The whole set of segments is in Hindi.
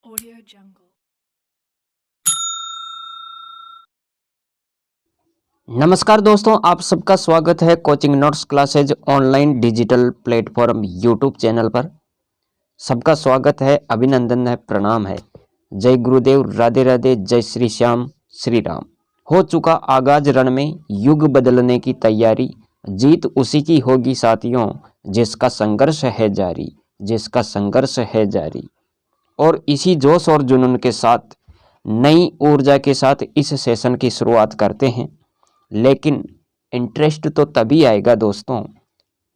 Audio Jungle. नमस्कार दोस्तों, आप सबका स्वागत है coaching notes classes online digital platform YouTube channel पर। सबका स्वागत है, अभिनंदन है, प्रणाम है। जय गुरुदेव, राधे राधे, जय श्री श्याम, श्री राम। हो चुका आगाज रण में, युग बदलने की तैयारी। जीत उसी की होगी साथियों, जिसका संघर्ष है जारी, जिसका संघर्ष है जारी। और इसी जोश और जुनून के साथ, नई ऊर्जा के साथ इस सेशन की शुरुआत करते हैं। लेकिन इंटरेस्ट तो तभी आएगा दोस्तों,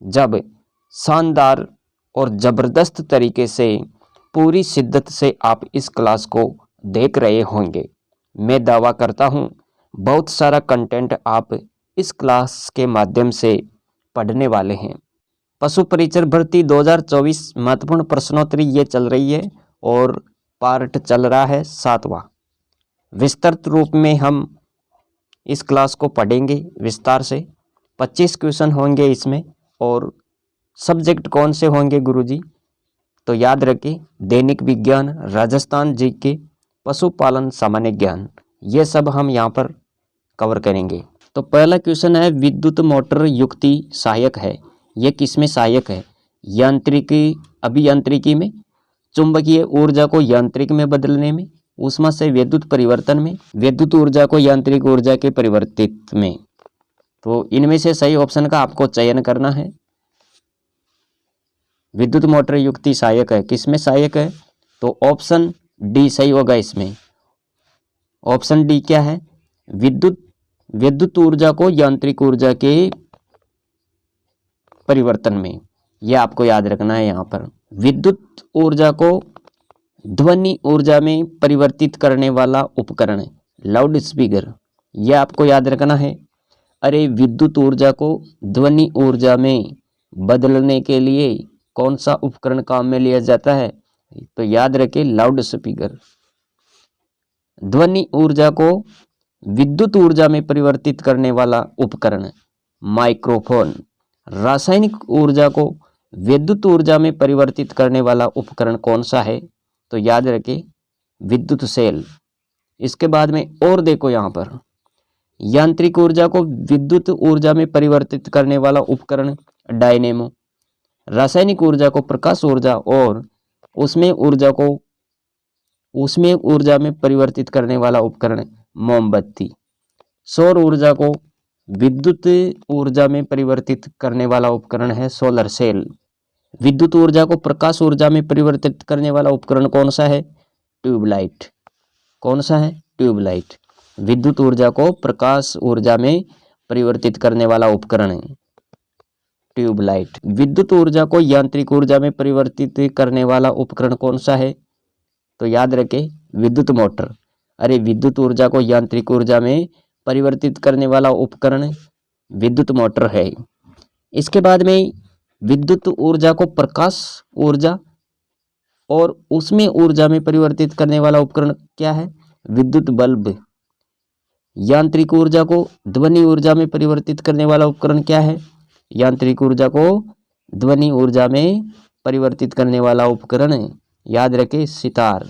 जब शानदार और ज़बरदस्त तरीके से, पूरी शिद्दत से आप इस क्लास को देख रहे होंगे। मैं दावा करता हूँ, बहुत सारा कंटेंट आप इस क्लास के माध्यम से पढ़ने वाले हैं। पशु परिचर भर्ती 2024 महत्वपूर्ण प्रश्नोत्तरी ये चल रही है और पार्ट चल रहा है 7वां। विस्तृत रूप में हम इस क्लास को पढ़ेंगे विस्तार से। 25 क्वेश्चन होंगे इसमें। और सब्जेक्ट कौन से होंगे गुरुजी? तो याद रखें, दैनिक विज्ञान, राजस्थान जीके, पशुपालन, सामान्य ज्ञान, ये सब हम यहाँ पर कवर करेंगे। तो पहला क्वेश्चन है, विद्युत मोटर युक्ति सहायक है। ये किसमें सहायक है? यांत्रिकी, अभियांत्रिकी में, चुंबकीय ऊर्जा को यांत्रिक में बदलने में, ऊष्मा से विद्युत परिवर्तन में, विद्युत ऊर्जा को यांत्रिक ऊर्जा के परिवर्तित में। तो इनमें से सही ऑप्शन का आपको चयन करना है। विद्युत मोटर युक्ति सहायक है, किसमें सहायक है? तो ऑप्शन डी सही होगा इसमें। ऑप्शन डी क्या है? विद्युत ऊर्जा को यांत्रिक ऊर्जा के परिवर्तन में। यह आपको याद रखना है। यहाँ पर विद्युत ऊर्जा को ध्वनि ऊर्जा में परिवर्तित करने वाला उपकरण, लाउड स्पीकर, यह आपको याद रखना है। अरे, विद्युत ऊर्जा को ध्वनि ऊर्जा में बदलने के लिए कौन सा उपकरण काम में लिया जाता है? तो याद रखें, लाउड स्पीकर। ध्वनि ऊर्जा को विद्युत ऊर्जा में परिवर्तित करने वाला उपकरण, माइक्रोफोन। रासायनिक ऊर्जा को विद्युत ऊर्जा में परिवर्तित करने वाला उपकरण कौन सा है? तो याद रखें, विद्युत सेल। इसके बाद में और देखो, यहाँ पर यांत्रिक ऊर्जा को विद्युत ऊर्जा में परिवर्तित करने वाला उपकरण, डायनेमो। रासायनिक ऊर्जा को प्रकाश ऊर्जा और उसमें ऊर्जा में परिवर्तित करने वाला उपकरण, मोमबत्ती। सौर ऊर्जा को विद्युत ऊर्जा में परिवर्तित करने वाला उपकरण है सोलर सेल। विद्युत ऊर्जा को प्रकाश ऊर्जा में परिवर्तित करने वाला उपकरण कौन सा है? ट्यूबलाइट। कौन सा है? ट्यूबलाइट। विद्युत ऊर्जा को प्रकाश ऊर्जा में परिवर्तित करने वाला उपकरण है ट्यूबलाइट। विद्युत ऊर्जा को यांत्रिक ऊर्जा में परिवर्तित करने वाला उपकरण कौन सा है? तो याद रखें, विद्युत मोटर। अरे, विद्युत ऊर्जा को यांत्रिक ऊर्जा में परिवर्तित करने वाला उपकरण विद्युत मोटर है। इसके बाद में विद्युत ऊर्जा को प्रकाश ऊर्जा और उसमें ऊर्जा में परिवर्तित करने वाला उपकरण क्या है? विद्युत बल्ब। यांत्रिक ऊर्जा को ध्वनि ऊर्जा में परिवर्तित करने वाला उपकरण क्या है? यांत्रिक ऊर्जा को ध्वनि ऊर्जा में परिवर्तित करने वाला उपकरण, याद रखें, सितार।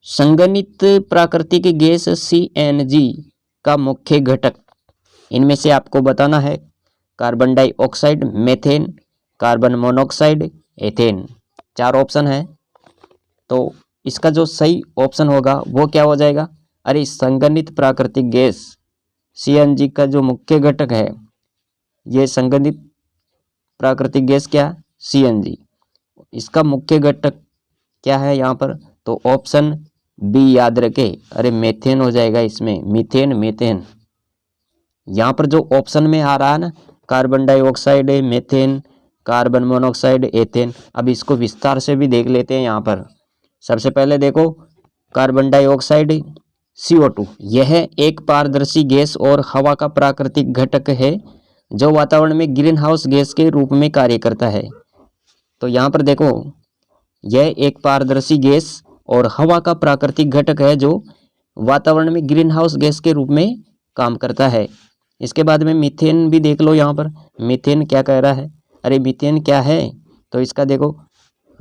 संगठित प्राकृतिक गैस CNG का मुख्य घटक, इनमें से आपको बताना है। Carbon dioxide, methane, carbon monoxide, ethane. 4 option है। तो इसका जो सही ऑप्शन होगा वो क्या हो जाएगा? अरे, संगठित प्राकृतिक गैस CNG का जो मुख्य घटक है, ये संगठित प्राकृतिक गैस क्या? CNG। इसका मुख्य घटक क्या है यहाँ पर? तो ऑप्शन बी याद रखे। अरे, मेथेन हो जाएगा इसमें, मीथेन। यहाँ पर जो ऑप्शन में आ रहा है ना, carbon dioxide, methane, carbon monoxide, ethane. अब इसको विस्तार से भी देख लेते हैं। यहाँ पर सबसे पहले देखो, कार्बन डाइऑक्साइड CO2, यह एक पारदर्शी गैस और हवा का प्राकृतिक घटक है जो वातावरण में ग्रीन हाउस गैस के रूप में कार्य करता है। तो यहाँ पर देखो, यह एक पारदर्शी गैस और हवा का प्राकृतिक घटक है जो वातावरण में ग्रीन हाउस गैस के रूप में काम करता है। इसके बाद में मीथेन भी देख लो। यहाँ पर मीथेन क्या कह रहा है? अरे, मीथेन क्या है? तो इसका देखो,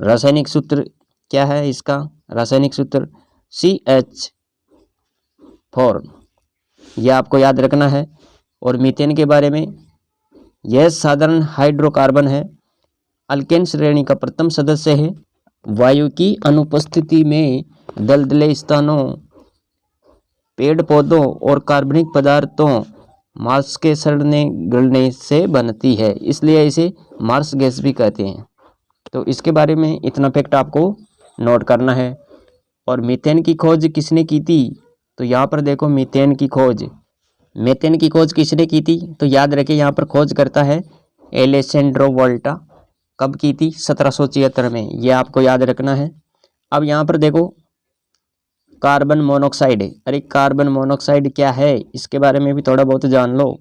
रासायनिक सूत्र क्या है इसका? रासायनिक सूत्र CH4, यह आपको याद रखना है। और मीथेन के बारे में, यह साधारण हाइड्रोकार्बन है, अल्केन श्रेणी का प्रथम सदस्य है। वायु की अनुपस्थिति में दलदले स्थानों, पेड़ पौधों और कार्बनिक पदार्थों मार्स के सड़ने गलने से बनती है, इसलिए इसे मार्स गैस भी कहते हैं। तो इसके बारे में इतना फैक्ट आपको नोट करना है। और मीथेन की खोज किसने की थी? तो यहाँ पर देखो, मीथेन की खोज किसने की थी? तो याद रखें, यहाँ पर खोज करता है एलेसेंड्रो वोल्टा। कब की थी? 1776 में, ये आपको याद रखना है। अब यहाँ पर देखो, कार्बन मोनोऑक्साइड। अरे कार्बन मोनोऑक्साइड क्या है, इसके बारे में भी थोड़ा बहुत जान लो।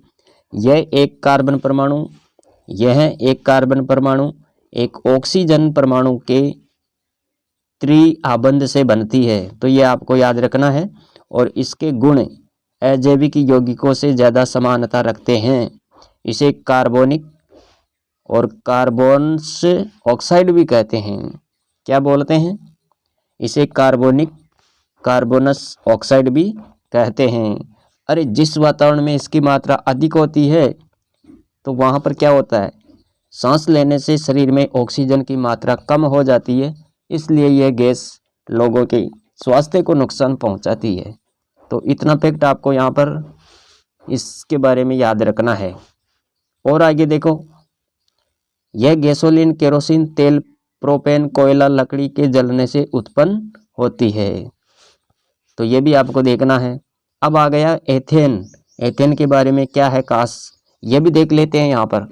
यह एक कार्बन परमाणु एक ऑक्सीजन परमाणु के त्रिआबंध से बनती है, तो ये आपको याद रखना है। और इसके गुण अजैविक यौगिकों से ज़्यादा समानता रखते हैं। इसे कार्बोनिक और कार्बोनस ऑक्साइड भी कहते हैं। क्या बोलते हैं? इसे कार्बोनस ऑक्साइड भी कहते हैं। अरे जिस वातावरण में इसकी मात्रा अधिक होती है, तो वहाँ पर क्या होता है, सांस लेने से शरीर में ऑक्सीजन की मात्रा कम हो जाती है, इसलिए यह गैस लोगों के स्वास्थ्य को नुकसान पहुंचाती है। तो इतना फैक्ट आपको यहाँ पर इसके बारे में याद रखना है। और आगे देखो, यह गैसोलीन, केरोसिन तेल, प्रोपेन, कोयला, लकड़ी के जलने से उत्पन्न होती है, तो ये भी आपको देखना है। अब आ गया एथेन के बारे में क्या है खास, ये भी देख लेते हैं। यहाँ पर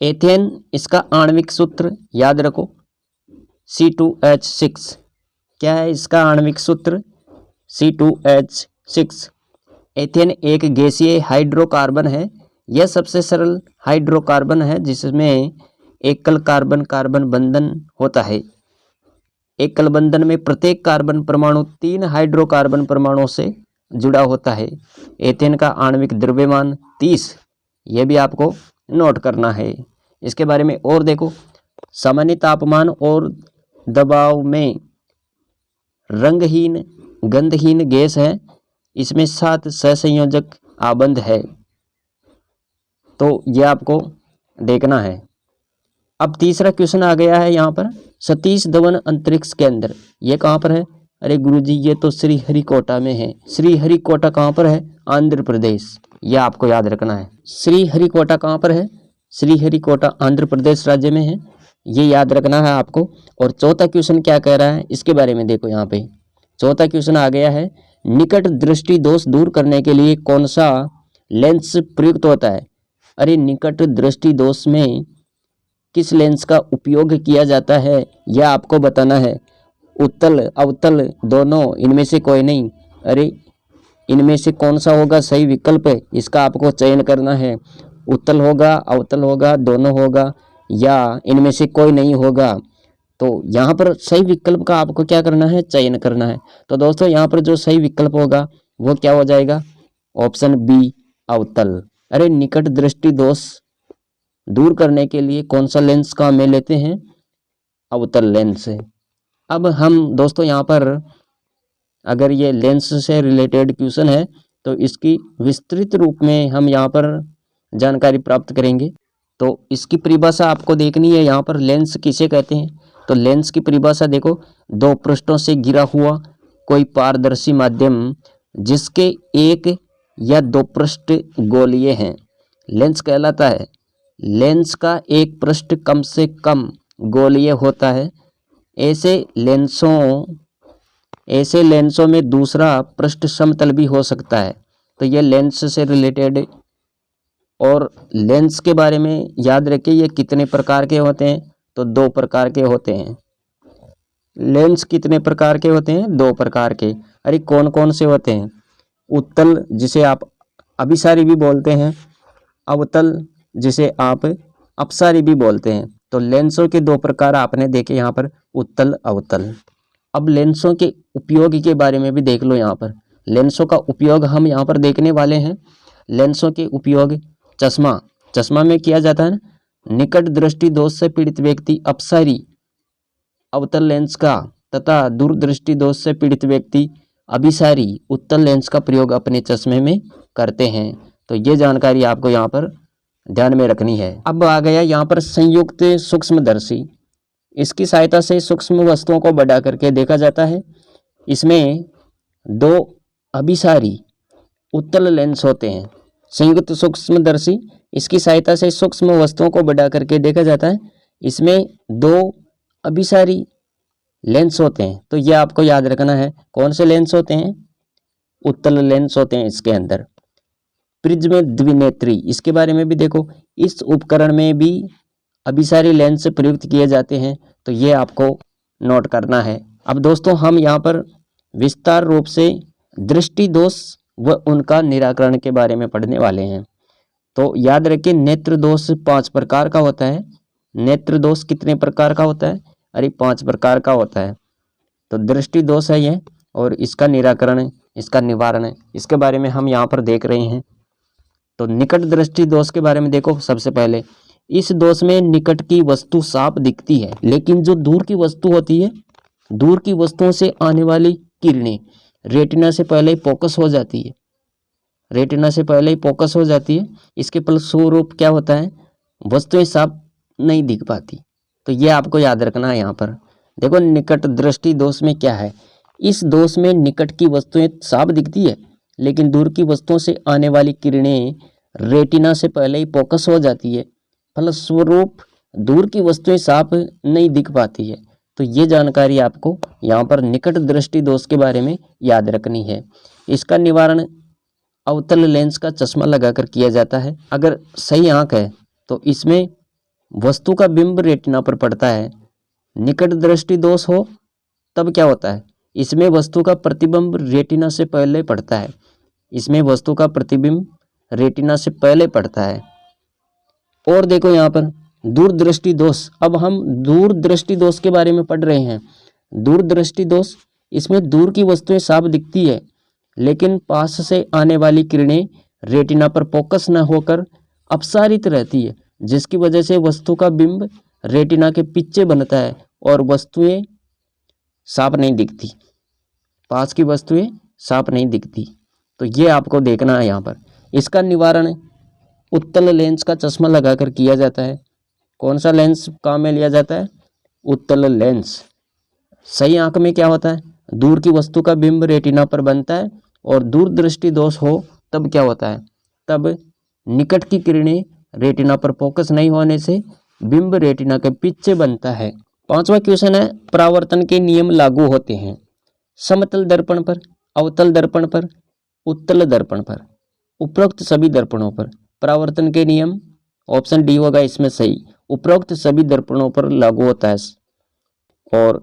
एथेन, इसका आणविक सूत्र याद रखो, C2H6। क्या है इसका आणविक सूत्र? C2H6। एथेन एक गैसीय हाइड्रोकार्बन है। यह सबसे सरल हाइड्रोकार्बन है जिसमें एकल कार्बन बंधन होता है। एकल बंधन में प्रत्येक कार्बन परमाणु 3 हाइड्रोकार्बन परमाणुओं से जुड़ा होता है। एथेन का आणविक द्रव्यमान 30, यह भी आपको नोट करना है। इसके बारे में और देखो, सामान्य तापमान और दबाव में रंगहीन गंधहीन गैस है। इसमें 7 सहसंयोजक आबंध है, तो यह आपको देखना है। अब तीसरा क्वेश्चन आ गया है यहाँ पर, सतीश धवन अंतरिक्ष केंद्र, ये कहाँ पर है? अरे गुरुजी, ये तो श्रीहरिकोटा में है। श्रीहरिकोटा कहाँ पर है? आंध्र प्रदेश, यह आपको याद रखना है। श्रीहरिकोटा कहाँ पर है? श्रीहरिकोटा आंध्र प्रदेश राज्य में है, ये याद रखना है आपको। और चौथा क्वेश्चन क्या कह रहा है, इसके बारे में देखो। यहाँ पे चौथा क्वेश्चन आ गया है, निकट दृष्टि दोष दूर करने के लिए कौन सा लेंस प्रयुक्त होता है? अरे निकट दृष्टि दोष में किस लेंस का उपयोग किया जाता है, यह आपको बताना है। उत्तल अवतल दोनों, इनमें से कोई नहीं। अरे इनमें से कौन सा होगा सही विकल्प, इसका आपको चयन करना है। उत्तल होगा, अवतल होगा, दोनों होगा, या इनमें से कोई नहीं होगा। तो यहाँ पर सही विकल्प का आपको क्या करना है? चयन करना है। तो दोस्तों यहाँ पर जो सही विकल्प होगा वो क्या हो जाएगा? ऑप्शन बी, अवतल। अरे निकट दृष्टि दोष दूर करने के लिए कौन सा लेंस काम में लेते हैं? अवतल लेंस। अब हम दोस्तों यहाँ पर अगर ये लेंस से रिलेटेड क्वेश्चन है तो इसकी विस्तृत रूप में हम यहाँ पर जानकारी प्राप्त करेंगे। तो इसकी परिभाषा आपको देखनी है। यहाँ पर लेंस किसे कहते हैं? तो लेंस की परिभाषा देखो, 2 पृष्ठों से घिरा हुआ कोई पारदर्शी माध्यम जिसके एक या 2 पृष्ठ गोलीय हैं, लेंस कहलाता है। लेंस का एक पृष्ठ कम से कम गोलीय होता है। ऐसे लेंसों में दूसरा पृष्ठ समतल भी हो सकता है। तो ये लेंस से रिलेटेड। और लेंस के बारे में याद रखिए, ये कितने प्रकार के होते हैं? तो 2 प्रकार के होते हैं। लेंस कितने प्रकार के होते हैं? 2 प्रकार के। अरे कौन कौन से होते हैं? उत्तल, जिसे आप अभिसारी भी बोलते हैं, अवतल, जिसे आप अपसारी भी बोलते हैं। तो लेंसों के 2 प्रकार आपने देखे यहाँ पर, उत्तल अवतल। अब लेंसों के उपयोग के बारे में भी देख लो। यहाँ पर लेंसों का उपयोग हम यहाँ पर देखने वाले हैं। लेंसों के उपयोग, चश्मा में किया जाता है ना। निकट दृष्टि दोष से पीड़ित व्यक्ति अपसारी अवतल लेंस का तथा दूरदृष्टि दोष से पीड़ित व्यक्ति अभिसारी उत्तल लेंस का प्रयोग अपने चश्मे में करते हैं। तो ये जानकारी आपको यहाँ पर ध्यान में रखनी है। अब आ गया यहाँ पर संयुक्त सूक्ष्मदर्शी। इसकी सहायता से सूक्ष्म वस्तुओं को बढ़ा करके देखा जाता है। इसमें दो अभिसारी उत्तल लेंस होते हैं। संयुक्त सूक्ष्मदर्शी, इसकी सहायता से सूक्ष्म वस्तुओं को बढ़ा करके देखा जाता है। इसमें दो अभिसारी लेंस होते हैं। तो ये आपको याद रखना है। कौन से लेंस होते हैं? उत्तल लेंस होते हैं इसके अंदर। प्रिज्म द्विनेत्री, इसके बारे में भी देखो। इस उपकरण में भी अभिसारी लेंस प्रयुक्त किए जाते हैं। तो ये आपको नोट करना है। अब दोस्तों हम यहाँ पर विस्तार रूप से दृष्टि दोष व उनका निराकरण के बारे में पढ़ने वाले हैं। तो याद रखिए, नेत्र दोष 5 प्रकार का होता है। नेत्र दोष कितने प्रकार का होता है? अरे 5 प्रकार का होता है। तो दृष्टि दोष है ये, और इसका निराकरण, इसका निवारण, इसके बारे में हम यहाँ पर देख रहे हैं। तो निकट दृष्टि दोष के बारे में देखो। सबसे पहले, इस दोष में निकट की वस्तु साफ दिखती है, लेकिन जो दूर की वस्तु होती है, दूर की वस्तुओं से आने वाली किरणें रेटिना से पहले ही फोकस हो जाती है। रेटिना से पहले ही फोकस हो जाती है। इसके फलस्वरूप क्या होता है? वस्तुएं साफ नहीं दिख पाती। तो ये आपको याद रखना है। यहाँ पर देखो, निकट दृष्टि दोष में क्या है? इस दोष में निकट की वस्तुएं साफ दिखती है, लेकिन दूर की वस्तुओं से आने वाली किरणें रेटिना से पहले ही फोकस हो जाती है। फलस्वरूप दूर की वस्तुएं साफ नहीं दिख पाती है। तो ये जानकारी आपको यहाँ पर निकट दृष्टि दोष के बारे में याद रखनी है। इसका निवारण अवतल लेंस का चश्मा लगाकर किया जाता है। अगर सही आंख है तो इसमें वस्तु का बिंब रेटिना पर पड़ता है। निकट दृष्टि दोष हो तब क्या होता है? इसमें वस्तु का प्रतिबिंब रेटिना से पहले पड़ता है। इसमें वस्तु का प्रतिबिंब रेटिना से पहले पड़ता है। और देखो यहाँ पर दूरदृष्टि दोष। अब हम दूरदृष्टि दोष के बारे में पढ़ रहे हैं। दूरदृष्टि दोष, इसमें दूर की वस्तुएं साफ दिखती है, लेकिन पास से आने वाली किरणें रेटिना पर फोकस न होकर अपसारित रहती है, जिसकी वजह से वस्तु का बिंब रेटिना के पीछे बनता है और वस्तुएं साफ नहीं दिखती। पास की वस्तुएं साफ नहीं दिखती। तो ये आपको देखना है यहाँ पर। इसका निवारण उत्तल लेंस का चश्मा लगाकर किया जाता है। कौन सा लेंस काम में लिया जाता है? उत्तल लेंस। सही आंख में क्या होता है? दूर की वस्तु का बिंब रेटिना पर बनता है, और दूरदृष्टि दोष हो तब क्या होता है? तब निकट की किरणें रेटिना पर फोकस नहीं होने से बिंब रेटिना के पीछे बनता है। 5वां क्वेश्चन है, परावर्तन के नियम लागू होते हैं समतल दर्पण पर, अवतल दर्पण पर, उत्तल दर्पण पर, उपरोक्त सभी दर्पणों पर। परावर्तन के नियम ऑप्शन डी होगा इसमें सही, उपरोक्त सभी दर्पणों पर लागू होता है। और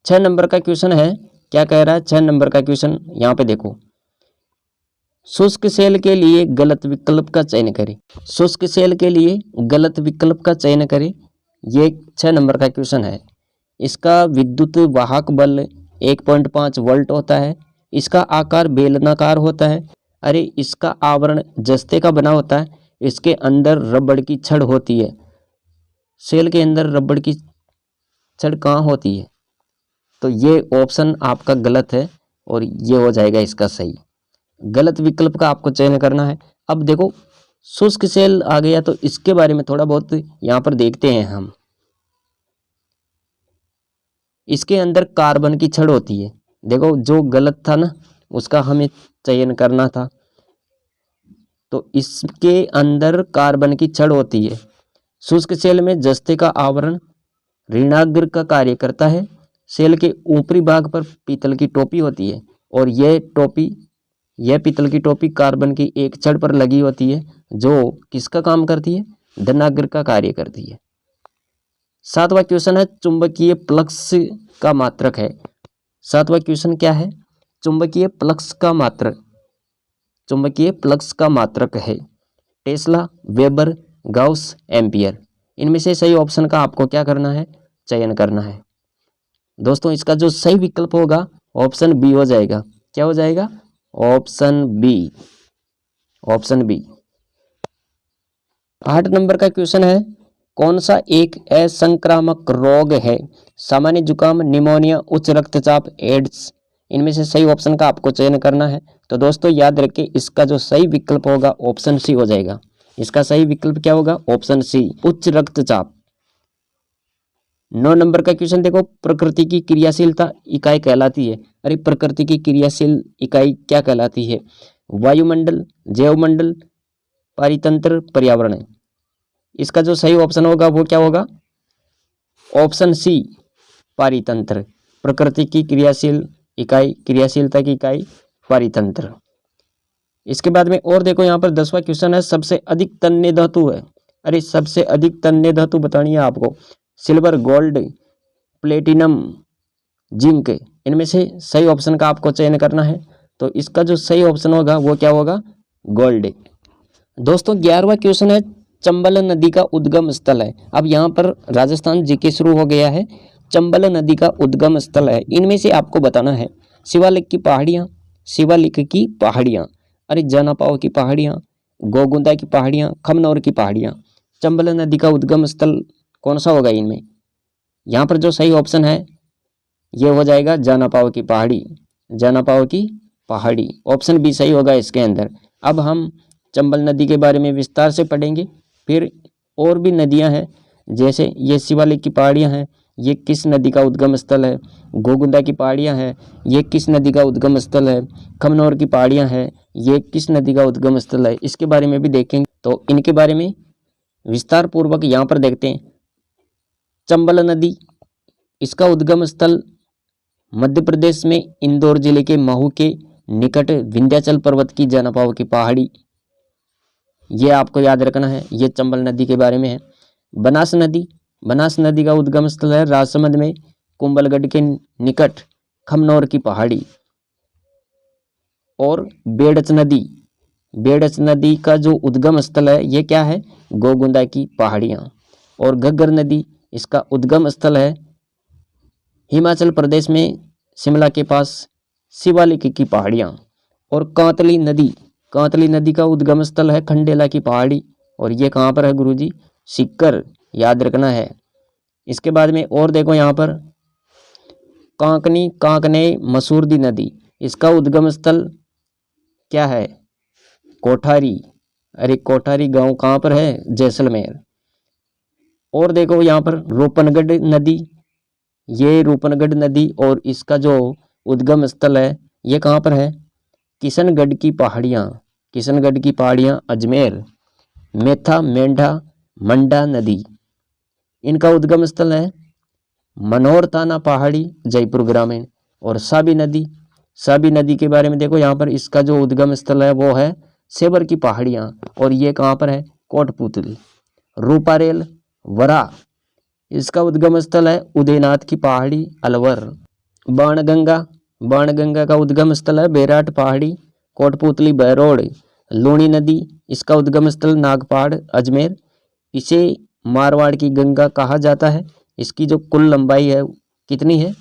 6 नंबर का क्वेश्चन है, क्या कह रहा है? 6 नंबर का क्वेश्चन यहाँ पे देखो, शुष्क सेल के लिए गलत विकल्प का चयन करें। शुष्क सेल के लिए गलत विकल्प का चयन करें, ये 6 नंबर का क्वेश्चन है। इसका विद्युत वाहक बल 1.5 वोल्ट होता है। इसका आकार बेलनाकार होता है। अरे इसका आवरण जस्ते का बना होता है। इसके अंदर रबड़ की छड़ होती है। सेल के अंदर रबड़ की छड़ कहाँ होती है? तो ये ऑप्शन आपका गलत है, और ये हो जाएगा इसका सही। गलत विकल्प का आपको चयन करना है। अब देखो, शुष्क सेल आ गया, तो इसके बारे में थोड़ा बहुत यहाँ पर देखते हैं हम। इसके अंदर कार्बन की छड़ होती है। देखो, जो गलत था ना, उसका हमें चयन करना था। तो इसके अंदर कार्बन की छड़ होती है। शुष्क सेल में जस्ते का आवरण ऋणाग्र का कार्य करता है। सेल के ऊपरी भाग पर पीतल की टोपी होती है, और यह पीतल की टोपी कार्बन की एक छड़ पर लगी होती है, जो किसका काम करती है? धनाग्र का कार्य करती है। 7वां क्वेश्चन है, चुंबकीय प्लक्स का मात्रक है। 7वां क्वेश्चन क्या है? चुंबकीय प्लक्स का मात्रक। चुंबकीय प्लक्स का मात्रक है टेस्ला, वेबर, गाउस, एम्पियर। इनमें से सही ऑप्शन का आपको क्या करना है? चयन करना है। दोस्तों, इसका जो सही विकल्प होगा ऑप्शन बी हो जाएगा। क्या हो जाएगा? Option B. Option B. 8 number का क्वेश्चन है, कौन सा एक असंक्रामक रोग है? सामान्य जुकाम, निमोनिया, उच्च रक्तचाप, एड्स। इनमें से सही ऑप्शन का आपको चयन करना है। तो दोस्तों याद रखें, इसका जो सही विकल्प होगा ऑप्शन सी हो जाएगा। इसका सही विकल्प क्या होगा? ऑप्शन सी, उच्च रक्तचाप। 9 नंबर का क्वेश्चन देखो, प्रकृति की क्रियाशीलता इकाई कहलाती है। अरे प्रकृति की क्रियाशील इकाई क्या कहलाती है? वायुमंडल, जैवमंडल, पारितंत्र, पर्यावरण है। इसका जो सही ऑप्शन होगा वो क्या होगा? ऑप्शन सी, पारितंत्र। प्रकृति की क्रियाशील इकाई, क्रियाशीलता की इकाई पारितंत्र। इसके बाद में और देखो, यहाँ पर 10वां क्वेश्चन है, सबसे अधिक तन्य धातु है। अरे सबसे अधिक तन्य धातु बतानी है आपको। Silver, gold, platinum, zinc. इनमें से सही ऑप्शन का आपको चयन करना है। तो इसका जो सही ऑप्शन होगा वो क्या होगा? गोल्ड। दोस्तों 11वां क्वेश्चन है, चंबल नदी का उद्गम स्थल है। अब यहाँ पर राजस्थान जीके शुरू हो गया है। चंबल नदी का उद्गम स्थल है, इनमें से आपको बताना है। शिवालिक की पहाड़ियाँ, शिवालिक की पहाड़ियाँ, अरे जनापाव की पहाड़ियाँ, गोगुंदा की पहाड़ियाँ, खमनौर की पहाड़ियाँ। चंबल नदी का उद्गम स्थल कौन सा होगा इनमें? यहाँ पर जो सही ऑप्शन है ये हो जाएगा जनापाव की पहाड़ी, जनापाव की पहाड़ी। ऑप्शन बी सही होगा इसके अंदर। अब हम चंबल नदी के बारे में विस्तार से पढ़ेंगे। फिर और भी नदियां हैं, जैसे ये शिवालिक की पहाड़ियां हैं, ये किस नदी का उद्गम स्थल है? गोगुंदा की पहाड़ियां हैं, ये किस नदी का उद्गम स्थल है? खमनौर की पहाड़ियां हैं, ये किस नदी का उद्गम स्थल है? इसके बारे में भी देखेंगे। तो इनके बारे में विस्तार पूर्वक यहाँ पर देखते हैं। चंबल नदी, इसका उद्गम स्थल मध्य प्रदेश में इंदौर जिले के महू के निकट विंध्याचल पर्वत की जनापाव की पहाड़ी, ये आपको याद रखना है। ये चंबल नदी के बारे में है। बनास नदी, बनास नदी का उद्गम स्थल है राजसमंद में कुंभलगढ़ के निकट खमनौर की पहाड़ी। और बेड़च नदी, बेड़च नदी का जो उद्गम स्थल है ये क्या है? गोगुंदा की पहाड़ियाँ। और घग्गर नदी, इसका उद्गम स्थल है हिमाचल प्रदेश में शिमला के पास शिवालिक की पहाड़ियाँ। और कांतली नदी, कांतली नदी का उद्गम स्थल है खंडेला की पहाड़ी। और ये कहाँ पर है गुरुजी? सीकर, याद रखना है। इसके बाद में और देखो यहाँ पर कांकनी, कांकने मसूरदी नदी, इसका उद्गम स्थल क्या है? कोठारी। अरे कोठारी गांव कहाँ पर है? जैसलमेर। और देखो यहाँ पर रूपनगढ़ नदी, ये रूपनगढ़ नदी और इसका जो उद्गम स्थल है ये कहाँ पर है? किशनगढ़ की पहाड़ियाँ, किशनगढ़ की पहाड़ियाँ अजमेर। मेथा, मेंढा, मंडा नदी, इनका उद्गम स्थल है मनोर ताना पहाड़ी, जयपुर ग्रामीण। और साबी नदी, साबी नदी के बारे में देखो यहाँ पर, इसका जो उद्गम स्थल है वो है सेबर की पहाड़ियाँ। और ये कहाँ पर है? कोटपुतली। रूपारेल, वरा, इसका उद्गम स्थल है उदयनाथ की पहाड़ी, अलवर। बाणगंगा, बाणगंगा का उद्गम स्थल है बैराट पहाड़ी, कोटपुतली, बहरोड। लूणी नदी, इसका उद्गम स्थल नागपाड़, अजमेर। इसे मारवाड़ की गंगा कहा जाता है। इसकी जो कुल लंबाई है कितनी है?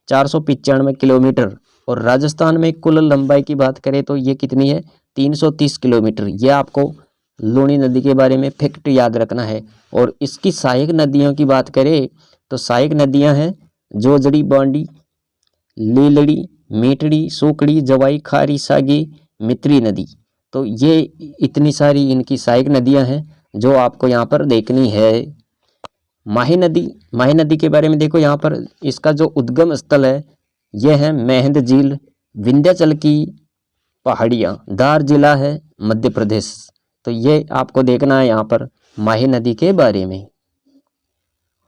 495 किलोमीटर। और राजस्थान में कुल लंबाई की बात करें तो ये कितनी है? 330 किलोमीटर। ये आपको लूणी नदी के बारे में फैक्ट याद रखना है। और इसकी सहायक नदियों की बात करें तो सहायक नदियां हैं जोजड़ी, बांडी, लीलड़ी, मीठड़ी, सूकड़ी, जवाई, खारी, सागी, मित्री नदी। तो ये इतनी सारी इनकी सहायक नदियां हैं जो आपको यहाँ पर देखनी है। माही नदी, माही नदी के बारे में देखो यहाँ पर, इसका जो उद्गम स्थल है यह है मेहंद झील, विंध्याचल की पहाड़ियाँ, धार जिला है मध्य प्रदेश। तो ये आपको देखना है यहाँ पर माही नदी के बारे में।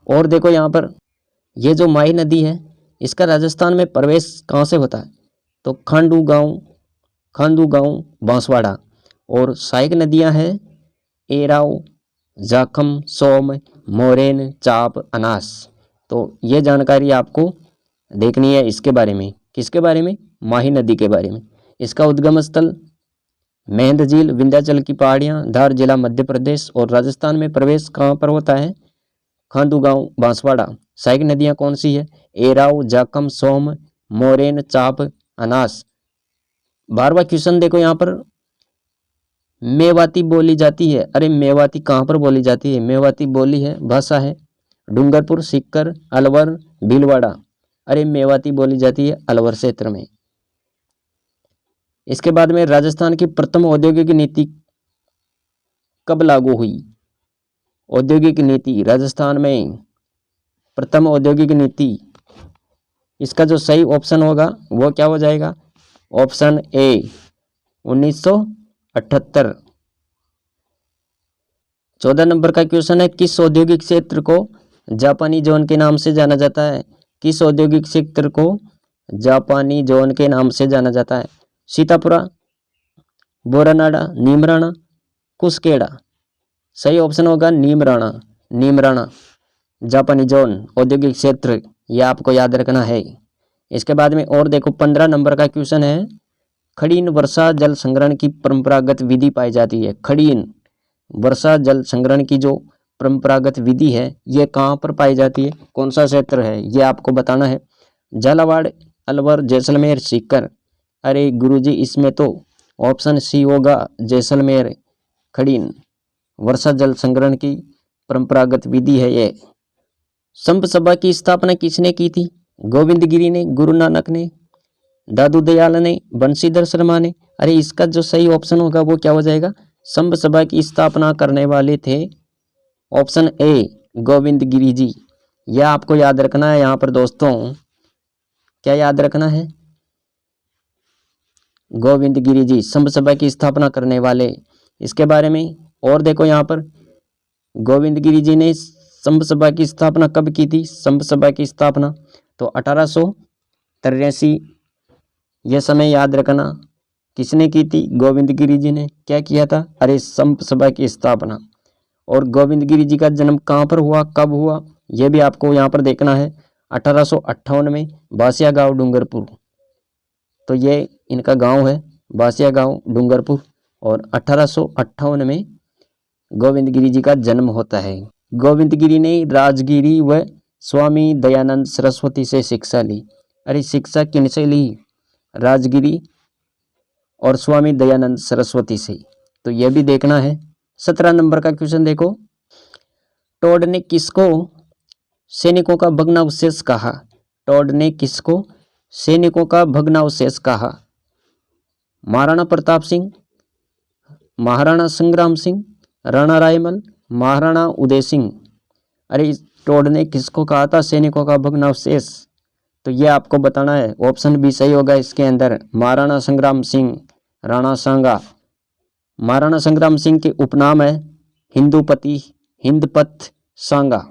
और देखो यहाँ पर ये जो माही नदी है इसका राजस्थान में प्रवेश कहाँ से होता है? तो खांडू गांव, खांडू गांव, बांसवाड़ा। और सहायक नदियाँ हैं एराव, जाखम, सोम, मोरेन, चाप, अनास। तो ये जानकारी आपको देखनी है इसके बारे में। किसके बारे में? माही नदी के बारे में। इसका उद्गम स्थल मेहंद झील, विंध्याचल की पहाड़ियाँ, धार जिला मध्य प्रदेश। और राजस्थान में प्रवेश कहाँ पर होता है? खांडू गांव, बांसवाड़ा। सहायक नदियाँ कौन सी है? एराव, जाखम, सोम, मोरेन, चाप, अनास। 12वां क्वेश्चन देखो यहाँ पर, मेवाती बोली जाती है। अरे मेवाती कहाँ पर बोली जाती है? मेवाती बोली है, भाषा है। डूंगरपुर, सीकर, अलवर, भीलवाड़ा। अरे मेवाती बोली जाती है अलवर क्षेत्र में। इसके बाद में राजस्थान की प्रथम औद्योगिक नीति कब लागू हुई? औद्योगिक नीति राजस्थान में प्रथम औद्योगिक नीति, इसका जो सही ऑप्शन होगा वो क्या हो जाएगा? Option A 1978। 14 नंबर का क्वेश्चन है, किस औद्योगिक क्षेत्र को जापानी जोन के नाम से जाना जाता है? किस औद्योगिक क्षेत्र को जापानी जोन के नाम से जाना जाता है? सीतापुरा, बोरानाडा, नीमराणा, कुसकेड़ा। सही ऑप्शन होगा नीमराणा। नीमराणा जापानी जोन औद्योगिक क्षेत्र, यह आपको याद रखना है। इसके बाद में और देखो 15 नंबर का क्वेश्चन है, खड़ीन वर्षा जल संग्रहण की परंपरागत विधि पाई जाती है। खड़ीन वर्षा जल संग्रहण की जो परंपरागत विधि है ये कहाँ पर पाई जाती है? कौन सा क्षेत्र है ये आपको बताना है। झालावाड़, अलवर, जैसलमेर, सीकर। अरे गुरुजी इसमें तो ऑप्शन सी होगा, जैसलमेर। खड़ीन वर्षा जल संग्रहण की परंपरागत विधि है ये। संत सभा की स्थापना किसने की थी? गोविंद गिरी ने, गुरु नानक ने, दादू दयाल ने, बंशीधर शर्मा ने। अरे इसका जो सही ऑप्शन होगा वो क्या हो जाएगा? संत सभा की स्थापना करने वाले थे ऑप्शन ए गोविंद गिरी जी। यह आपको याद रखना है। यहाँ पर दोस्तों क्या याद रखना है? गोविंद गिरी जी संत सभा की स्थापना करने वाले। इसके बारे में और देखो, यहाँ पर गोविंद गिरी जी ने संत सभा की स्थापना कब की थी? संत सभा की स्थापना तो 1883, यह समय याद रखना। किसने की थी? गोविंद गिरी जी ने। क्या किया था? अरे संत सभा की स्थापना। और गोविंद गिरी जी का जन्म कहाँ पर हुआ, कब हुआ, यह भी आपको यहाँ पर देखना है। 1858 में, बासिया गांव, डूंगरपुर। तो ये इनका गांव है, बासिया गांव, डूंगरपुर। और 1858 में गोविंद गिरी जी का जन्म होता है। गोविंद गिरी ने राजगिरी व स्वामी दयानंद सरस्वती से शिक्षा ली। अरे शिक्षा किनसे ली? राजगिरी और स्वामी दयानंद सरस्वती से। तो यह भी देखना है। 17 नंबर का क्वेश्चन देखो, टोड ने किसको सैनिकों का भग्नावशेष कहा? टोड ने किसको सैनिकों का भग्नावशेष कहा? महाराणा प्रताप सिंह, महाराणा संग्राम सिंह, राणा रायमल, महाराणा उदय सिंह। अरे टोड ने किसको कहा था सैनिकों का भग्नावशेष? तो ये आपको बताना है। ऑप्शन बी सही होगा इसके अंदर, महाराणा संग्राम सिंह, राणा सांगा। महाराणा संग्राम सिंह के उपनाम है हिंदूपति, हिंदपत सांगा।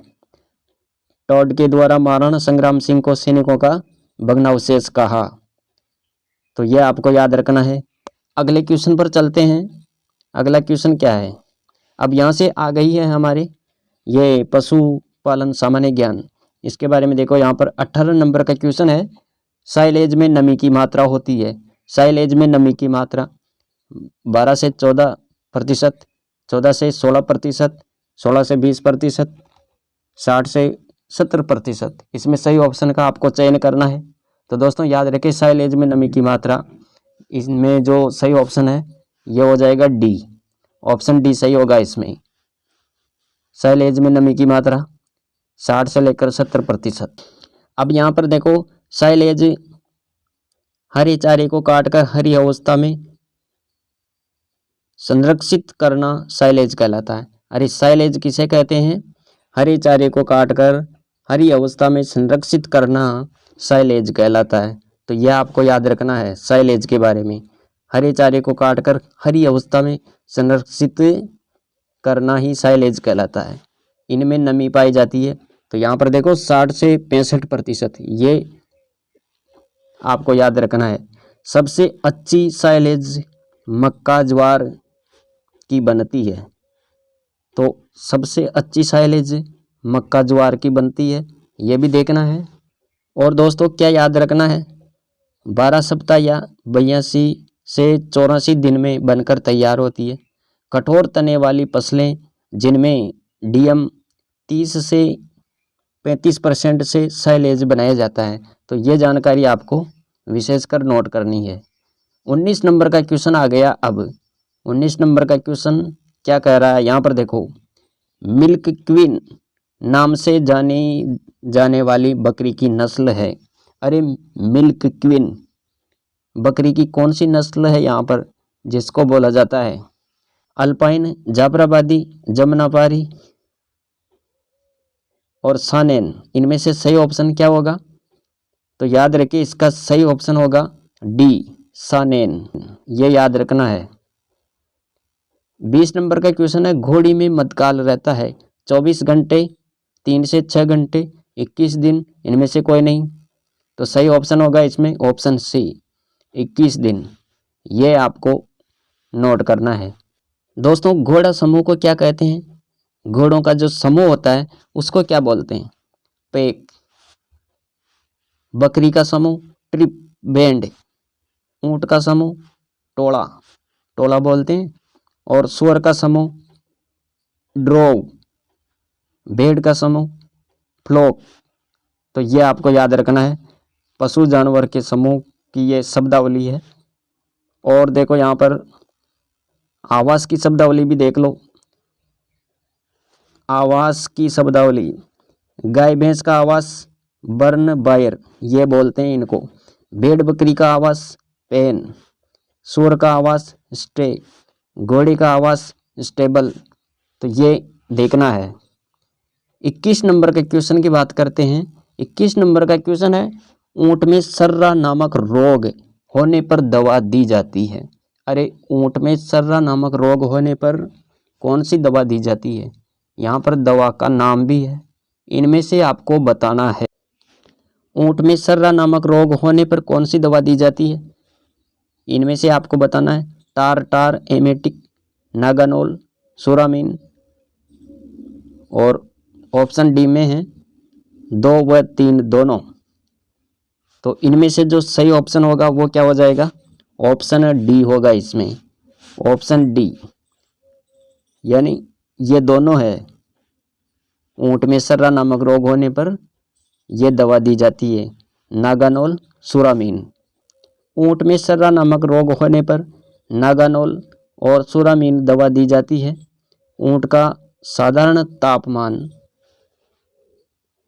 टॉड के द्वारा महाराणा संग्राम सिंह को सैनिकों का भग्नावशेष कहा। तो यह आपको याद रखना है। अगले क्वेश्चन पर चलते हैं। अगला क्वेश्चन क्या है? अब यहाँ से आ गई है हमारे ये पशुपालन सामान्य ज्ञान। इसके बारे में देखो, यहाँ पर 18 नंबर का क्वेश्चन है, साइलेज में नमी की मात्रा होती है। साइलेज में नमी की मात्रा 12 से 14%, 14 से 16%, 16 से 20%, 60 से 70%। इसमें सही ऑप्शन का आपको चयन करना है। तो दोस्तों याद रखें, साइलेज में नमी की मात्रा, इसमें जो सही ऑप्शन है ये हो जाएगा डी। ऑप्शन डी सही होगा इसमें। साइलेज में नमी की मात्रा 60 से लेकर 70%। अब यहाँ पर देखो, साइलेज हरे चारे को काटकर हरी अवस्था में संरक्षित करना साइलेज कहलाता है। अरे साइलेज किसे कहते हैं? हरे चारे को काटकर हरी अवस्था में संरक्षित करना साइलेज कहलाता है। तो यह आपको याद रखना है साइलेज के बारे में। हरे चारे को काटकर हरी अवस्था में संरक्षित करना ही साइलेज कहलाता है। इनमें नमी पाई जाती है। तो यहाँ पर देखो 60 से 65%, ये आपको याद रखना है। सबसे अच्छी साइलेज मक्का ज्वार की बनती है। तो सबसे अच्छी साइलेज मक्का ज्वार की बनती है, ये भी देखना है। और दोस्तों क्या याद रखना है? 12 सप्ताह या 82 से 84 दिन में बनकर तैयार होती है। कठोर तने वाली फसलें जिनमें डीएम 30 से 35% से साइलेज बनाया जाता है। तो ये जानकारी आपको विशेषकर नोट करनी है। 19 नंबर का क्वेश्चन आ गया अब, 19 नंबर का क्वेश्चन क्या कह रहा है यहाँ पर देखो, मिल्क क्वीन नाम से जानी जाने वाली बकरी की नस्ल है। अरे मिल्क क्वीन बकरी की कौन सी नस्ल है यहाँ पर जिसको बोला जाता है? अल्पाइन, जाफराबादी, जमुनापारी और सानेन, इनमें से सही ऑप्शन क्या होगा? तो याद रखिए इसका सही ऑप्शन होगा डी, सानेन, ये याद रखना है। 20 नंबर का क्वेश्चन है, घोड़ी में मध्यकाल रहता है 24 घंटे, 3 से 6 घंटे, 21 दिन, इनमें से कोई नहीं। तो सही ऑप्शन होगा इसमें ऑप्शन सी, 21 दिन। ये आपको नोट करना है। दोस्तों घोड़ा समूह को क्या कहते हैं? घोड़ों का जो समूह होता है उसको क्या बोलते हैं? पैक। बकरी का समूह ट्रिप, बैंड। ऊंट का समूह टोला, टोला बोलते हैं। और सुअर का समूह ड्रोव, भेड़ का समूह फ्लोक। तो ये आपको याद रखना है, पशु जानवर के समूह की ये शब्दावली है। और देखो यहाँ पर आवास की शब्दावली भी देख लो। आवास की शब्दावली, गाय भैंस का आवास बर्न बायर, ये बोलते हैं इनको। भेड़ बकरी का आवास पेन, सुअर का आवास स्टे, घोड़े का आवास स्टेबल। तो ये देखना है। 21 नंबर के क्वेश्चन की बात करते हैं। 21 नंबर का क्वेश्चन है, ऊंट में सर्रा नामक रोग होने पर दवा दी जाती है। अरे ऊंट में सर्रा नामक रोग होने पर कौन सी दवा दी जाती है? यहाँ पर दवा का नाम भी है, इनमें से आपको बताना है। ऊंट में सर्रा नामक रोग होने पर कौन सी दवा दी जाती है? इनमें से आपको बताना है। टार, एमेटिक, नागानोल, सोरामीन। और ऑप्शन डी में है 2 व 3 दोनों। तो इनमें से जो सही ऑप्शन होगा वो क्या हो जाएगा? ऑप्शन डी होगा इसमें, ऑप्शन डी, यानी ये दोनों है। ऊंट में सर्रा नामक रोग होने पर यह दवा दी जाती है, नागानोल, सुरामीन। ऊंट में सर्रा नामक रोग होने पर नागानोल और सुरामीन दवा दी जाती है। ऊंट का साधारण तापमान,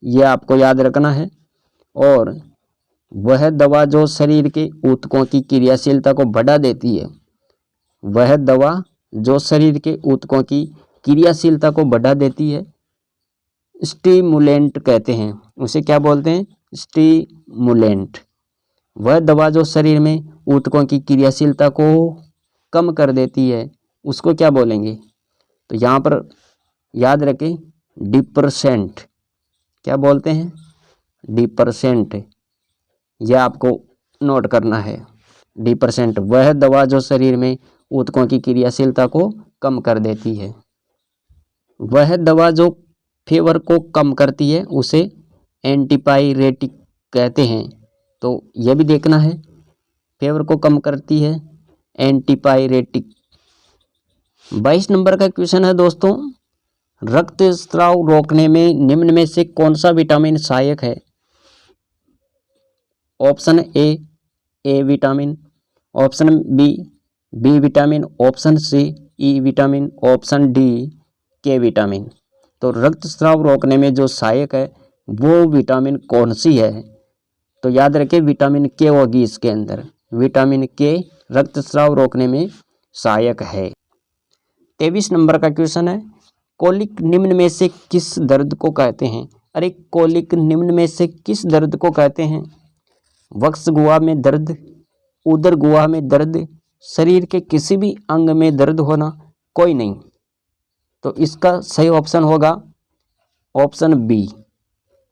यह आपको याद रखना है। और वह दवा जो शरीर के ऊतकों की क्रियाशीलता को बढ़ा देती है, वह दवा जो शरीर के ऊतकों की क्रियाशीलता को बढ़ा देती है, स्टिमुलेंट कहते हैं उसे। क्या बोलते हैं? स्टिमुलेंट। वह दवा जो शरीर में ऊतकों की क्रियाशीलता को कम कर देती है, उसको क्या बोलेंगे? तो यहाँ पर याद रखें डिप्रेसेंट। क्या बोलते हैं? डिप्रेसेंट। यह आपको नोट करना है, डिप्रेसेंट। वह दवा जो शरीर में ऊतकों की क्रियाशीलता को कम कर देती है। वह दवा जो फीवर को कम करती है उसे एंटीपायरेटिक कहते हैं। तो यह भी देखना है, फीवर को कम करती है एंटीपायरेटिक। 22 नंबर का क्वेश्चन है दोस्तों, रक्तस्राव रोकने में निम्न में से कौन सा विटामिन सहायक है? Option A vitamin, option B vitamin, option C E vitamin, option D K vitamin. तो रक्तस्राव रोकने में जो सहायक है वो विटामिन कौन सी है? तो याद रखें विटामिन के होगी इसके अंदर। विटामिन के रक्तस्राव रोकने में सहायक है। 23 नंबर का क्वेश्चन है, कोलिक निम्न में से किस दर्द को कहते हैं? अरे कोलिक निम्न में से किस दर्द को कहते हैं? वक्ष गुहा में दर्द, उदर गुहा में दर्द, शरीर के किसी भी अंग में दर्द होना, कोई नहीं। तो इसका सही ऑप्शन होगा ऑप्शन बी।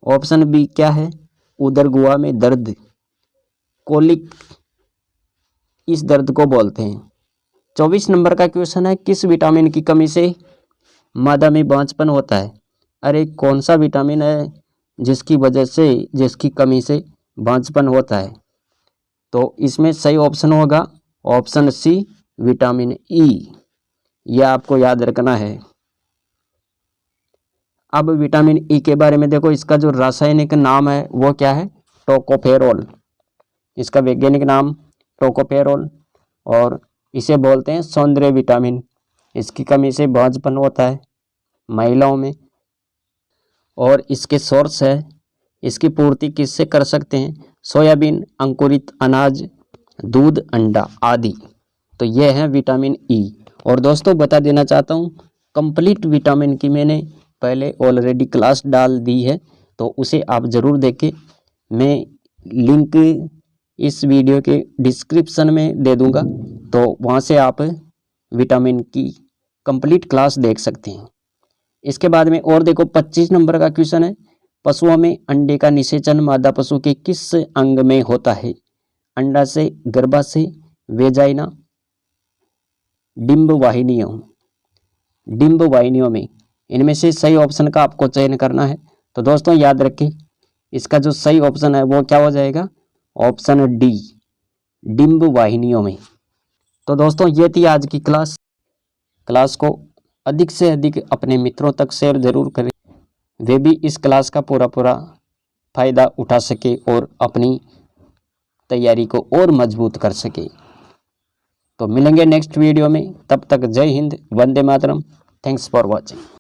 ऑप्शन बी क्या है? उदर गुहा में दर्द, कोलिक, इस दर्द को बोलते हैं। 24 नंबर का क्वेश्चन है, किस विटामिन की कमी से मादा में बांझपन होता है? अरे कौन सा विटामिन है जिसकी वजह से, जिसकी कमी से बांझपन होता है? तो इसमें सही ऑप्शन होगा ऑप्शन सी विटामिन ई। यह आपको याद रखना है। अब विटामिन ई के बारे में देखो, इसका जो रासायनिक नाम है वो क्या है? टोकोफेरोल। इसका वैज्ञानिक नाम टोकोफेरोल। और इसे बोलते हैं सौंदर्य विटामिन। इसकी कमी से बांझपन होता है महिलाओं में। और इसके सोर्स है, इसकी पूर्ति किससे कर सकते हैं? सोयाबीन, अंकुरित अनाज, दूध, अंडा आदि। तो ये है विटामिन ई। और दोस्तों बता देना चाहता हूँ, कंप्लीट विटामिन की मैंने पहले ऑलरेडी क्लास डाल दी है, तो उसे आप ज़रूर देखें। मैं लिंक इस वीडियो के डिस्क्रिप्शन में दे दूंगा, तो वहाँ से आप विटामिन की कंप्लीट क्लास देख सकते हैं। इसके बाद में और देखो 25 नंबर का क्वेश्चन है, पशुओं में अंडे का निषेचन मादा पशु के किस अंग में होता है? अंडा से, गर्भाशय, वेजाइना, डिंब वाहिनियों में। इनमें से सही ऑप्शन का आपको चयन करना है। तो दोस्तों याद रखें, इसका जो सही ऑप्शन है वो क्या हो जाएगा? ऑप्शन डी, डिंब वाहिनियों में। तो दोस्तों ये थी आज की क्लास को अधिक से अधिक अपने मित्रों तक शेयर जरूर करें, वे भी इस क्लास का पूरा फायदा उठा सके और अपनी तैयारी को और मजबूत कर सके। तो मिलेंगे नेक्स्ट वीडियो में, तब तक जय हिंद, वंदे मातरम। Thanks for watching.